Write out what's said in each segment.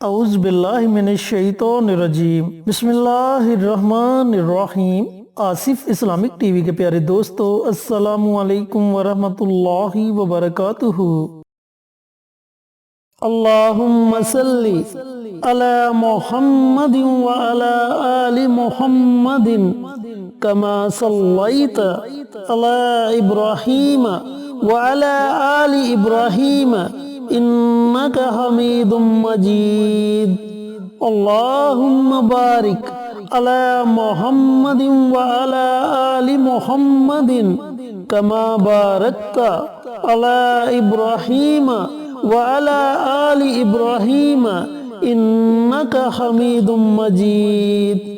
اعوذ باللہ من الشیطان الرجیم بسم اللہ الرحمن الرحیم۔ آصف اسلامک ٹی وی کے پیارے دوستو، السلام علیکم ورحمۃ اللہ وبرکاتہ۔ اللہم صلی علی محمد وعلی آل محمد کما صلیت علی ابراہیم وعلی آل ابراہیم انک حمید مجید۔ اللہم بارک علی محمد وعلی آل محمد کما بارکت علی ابراہیم وعلی آل ابراہیم انک حمید مجید۔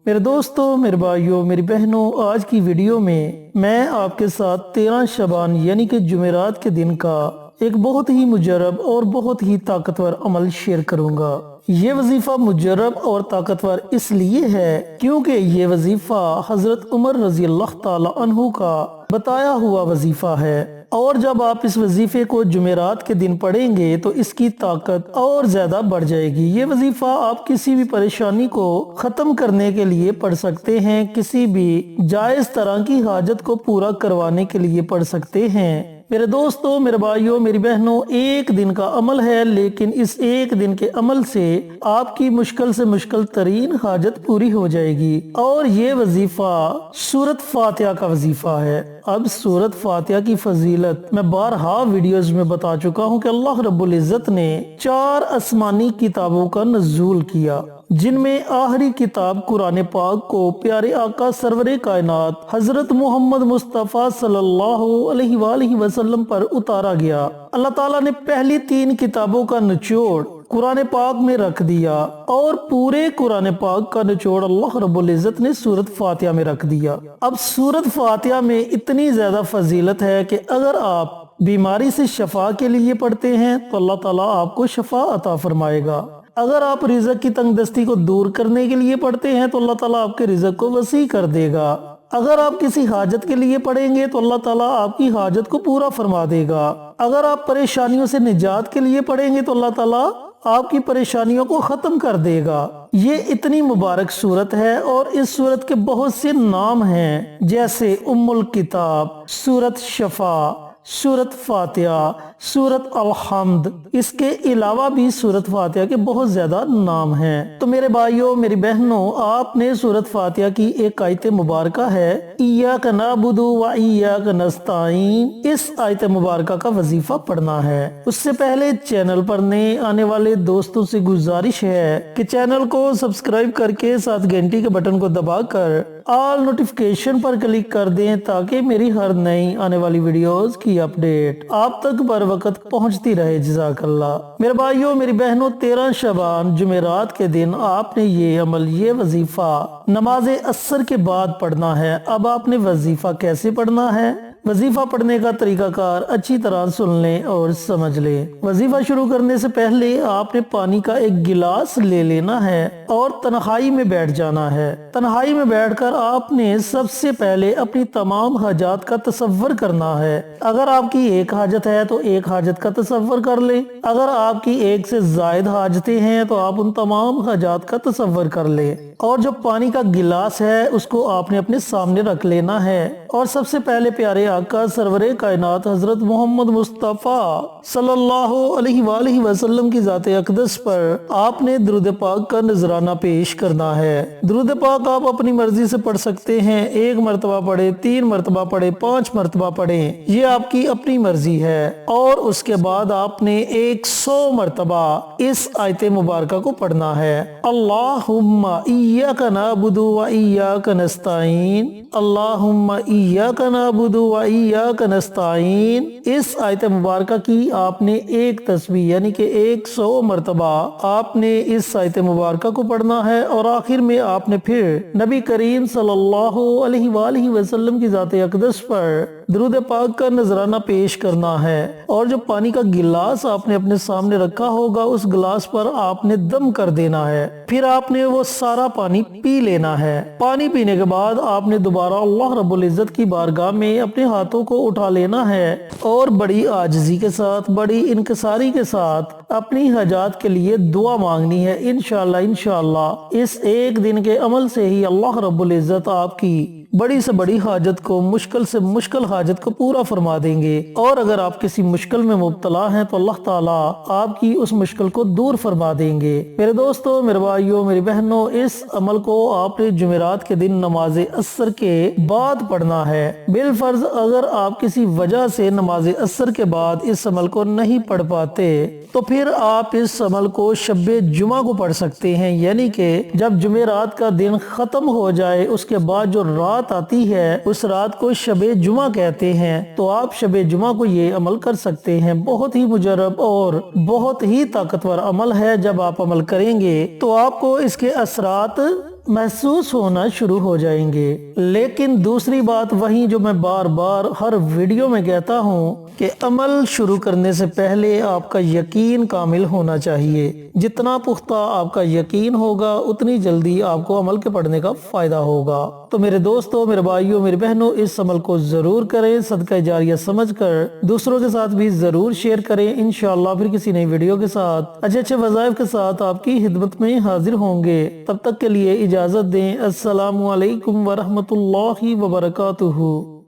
میرے دوستو، میرے بھائیوں، میری بہنوں، آج کی ویڈیو میں آپ کے ساتھ 13 شعبان یعنی کہ جمعرات کے دن کا ایک بہت ہی مجرب اور بہت ہی طاقتور عمل شیئر کروں گا۔ یہ وظیفہ مجرب اور طاقتور اس لیے ہے کیونکہ یہ وظیفہ حضرت عمر رضی اللہ تعالی عنہ کا بتایا ہوا وظیفہ ہے، اور جب آپ اس وظیفے کو جمعرات کے دن پڑھیں گے تو اس کی طاقت اور زیادہ بڑھ جائے گی۔ یہ وظیفہ آپ کسی بھی پریشانی کو ختم کرنے کے لیے پڑھ سکتے ہیں، کسی بھی جائز طرح کی حاجت کو پورا کروانے کے لیے پڑھ سکتے ہیں۔ میرے دوستو، میرے بھائیوں، میری بہنوں، ایک دن کا عمل ہے، لیکن اس ایک دن کے عمل سے آپ کی مشکل سے مشکل ترین حاجت پوری ہو جائے گی۔ اور یہ وظیفہ سورۃ فاتحہ کا وظیفہ ہے۔ اب سورۃ فاتحہ کی فضیلت میں بارہا ویڈیوز میں بتا چکا ہوں کہ اللہ رب العزت نے 4 آسمانی کتابوں کا نزول کیا، جن میں آخری کتاب قرآن پاک کو پیارے آقا سرور کائنات حضرت محمد مصطفیٰ صلی اللہ علیہ وآلہ وسلم پر اتارا گیا۔ اللہ تعالیٰ نے پہلی 3 کتابوں کا نچوڑ قرآن پاک میں رکھ دیا، اور پورے قرآن پاک کا نچوڑ اللہ رب العزت نے سورۃ فاتحہ میں رکھ دیا۔ اب سورۃ فاتحہ میں اتنی زیادہ فضیلت ہے کہ اگر آپ بیماری سے شفا کے لیے پڑھتے ہیں تو اللہ تعالیٰ آپ کو شفا عطا فرمائے گا۔ اگر آپ رزق کی تنگ دستی کو دور کرنے کے لیے پڑھتے ہیں تو اللہ تعالیٰ آپ کے رزق کو وسیع کر دے گا۔ اگر آپ کسی حاجت کے لیے پڑھیں گے تو اللہ تعالیٰ آپ کی حاجت کو پورا فرما دے گا۔ اگر آپ پریشانیوں سے نجات کے لیے پڑھیں گے تو اللہ تعالیٰ آپ کی پریشانیوں کو ختم کر دے گا۔ یہ اتنی مبارک سورت ہے، اور اس سورت کے بہت سے نام ہیں، جیسے ام الکتاب، سورت شفا، سورت فاتحہ، سورت الحمد۔ اس کے علاوہ بھی سورت فاتحہ کے بہت زیادہ نام ہیں۔ تو میرے بھائیوں، میری بہنوں، آپ نے سورت فاتحہ کی ایک آیت مبارکہ ہے ایاک نعبد و ایاک نستعین، اس آیت مبارکہ کا وظیفہ پڑھنا ہے۔ اس سے پہلے چینل پر نئے آنے والے دوستوں سے گزارش ہے کہ چینل کو سبسکرائب کر کے ساتھ گھنٹی کے بٹن کو دبا کر آل نوٹیفیکیشن پر کلک کر دیں، تاکہ میری ہر نئی آنے والی ویڈیوز کی اپڈیٹ آپ تک بر وقت پہنچتی رہے۔ جزاک اللہ۔ میرے بھائیوں، میری بہنوں، 13 شعبان جمعرات کے دن آپ نے یہ عمل، یہ وظیفہ نماز عصر کے بعد پڑھنا ہے۔ اب آپ نے وظیفہ کیسے پڑھنا ہے؟ وظیفہ پڑھنے کا طریقہ کار اچھی طرح سن لیں اور سمجھ لیں۔ وظیفہ شروع کرنے سے پہلے آپ نے پانی کا ایک گلاس لے لینا ہے اور تنہائی میں بیٹھ جانا ہے۔ تنہائی میں بیٹھ کر آپ نے سب سے پہلے اپنی تمام حاجات کا تصور کرنا ہے۔ اگر آپ کی ایک حاجت ہے تو ایک حاجت کا تصور کر لیں، اگر آپ کی ایک سے زائد حاجتیں ہیں تو آپ ان تمام حاجات کا تصور کر لیں، اور جو پانی کا گلاس ہے اس کو آپ نے اپنے سامنے رکھ لینا ہے، اور سب سے پہلے پیارے آقا سرور کائنات حضرت محمد مصطفیٰ صلی اللہ علیہ وآلہ وسلم کی ذات اقدس پر آپ نے درود پاک کا نذرانہ پیش کرنا ہے۔ درود پاک آپ اپنی مرضی سے پڑھ سکتے ہیں، 1 مرتبہ پڑھیں، 3 مرتبہ پڑھیں، 5 مرتبہ پڑھیں، یہ آپ کی اپنی مرضی ہے۔ اور اس کے بعد آپ نے 100 مرتبہ اس آیت مبارکہ کو پڑھنا ہے۔ اللہم ایاک نعبد و ایاک نستعین، اللہم ایاک نعبد و ایاک نستعین۔ اس آیت مبارکہ کی آپ نے ایک تسبیح یعنی کہ 100 مرتبہ آپ نے اس آیت مبارکہ کو پڑھنا ہے، اور آخر میں آپ نے پھر نبی کریم صلی اللہ علیہ وآلہ وسلم کی ذات اقدس پر درود پاک کا نذرانہ پیش کرنا ہے، اور جو پانی کا گلاس آپ نے اپنے سامنے رکھا ہوگا اس گلاس پر آپ نے دم کر دینا ہے، پھر آپ نے وہ سارا پانی پی لینا ہے۔ پانی پینے کے بعد آپ نے دوبارہ اللہ رب العزت کی بارگاہ میں اپنے ہاتھوں کو اٹھا لینا ہے اور بڑی عاجزی کے ساتھ، بڑی انکساری کے ساتھ اپنی حاجات کے لیے دعا مانگنی ہے۔ انشاءاللہ اس ایک دن کے عمل سے ہی اللہ رب العزت آپ کی بڑی سے بڑی حاجت کو، مشکل سے مشکل حاجت کو پورا فرما دیں گے، اور اگر آپ کسی مشکل میں مبتلا ہیں تو اللہ تعالیٰ آپ کی اس مشکل کو دور فرما دیں گے۔ میرے دوستو، میرے بھائیوں، میری بہنوں، اس عمل کو آپ نے جمعرات کے دن نماز عصر کے بعد پڑھنا ہے۔ بالفرض اگر آپ کسی وجہ سے نماز عصر کے بعد اس عمل کو نہیں پڑھ پاتے تو پھر آپ اس عمل کو شب جمعہ کو پڑھ سکتے ہیں، یعنی کہ جب جمعرات کا دن ختم ہو جائے اس کے بعد جو رات آتی ہے اس رات کو شب جمعہ کہتے ہیں، تو آپ شب جمعہ کو یہ عمل کر سکتے ہیں۔ بہت ہی مجرب اور بہت ہی طاقتور عمل ہے۔ جب آپ عمل کریں گے تو آپ کو اس کے اثرات محسوس ہونا شروع ہو جائیں گے۔ لیکن دوسری بات وہیں جو میں بار بار ہر ویڈیو میں کہتا ہوں کہ عمل شروع کرنے سے پہلے آپ کا یقین کامل ہونا چاہیے۔ جتنا پختہ آپ کا یقین ہوگا اتنی جلدی آپ کو عمل کے پڑھنے کا فائدہ ہوگا۔ تو میرے دوستوں، میرے بھائیوں، میرے بہنوں، اس عمل کو ضرور کریں، صدقہ جاریہ سمجھ کر دوسروں کے ساتھ بھی ضرور شیئر کریں۔ انشاءاللہ پھر کسی نئی ویڈیو کے ساتھ اچھے وظائف کے ساتھ آپ کی خدمت میں حاضر ہوں گے۔ تب تک کے لیے اجازت دیں۔ السلام علیکم ورحمۃ اللہ وبرکاتہ۔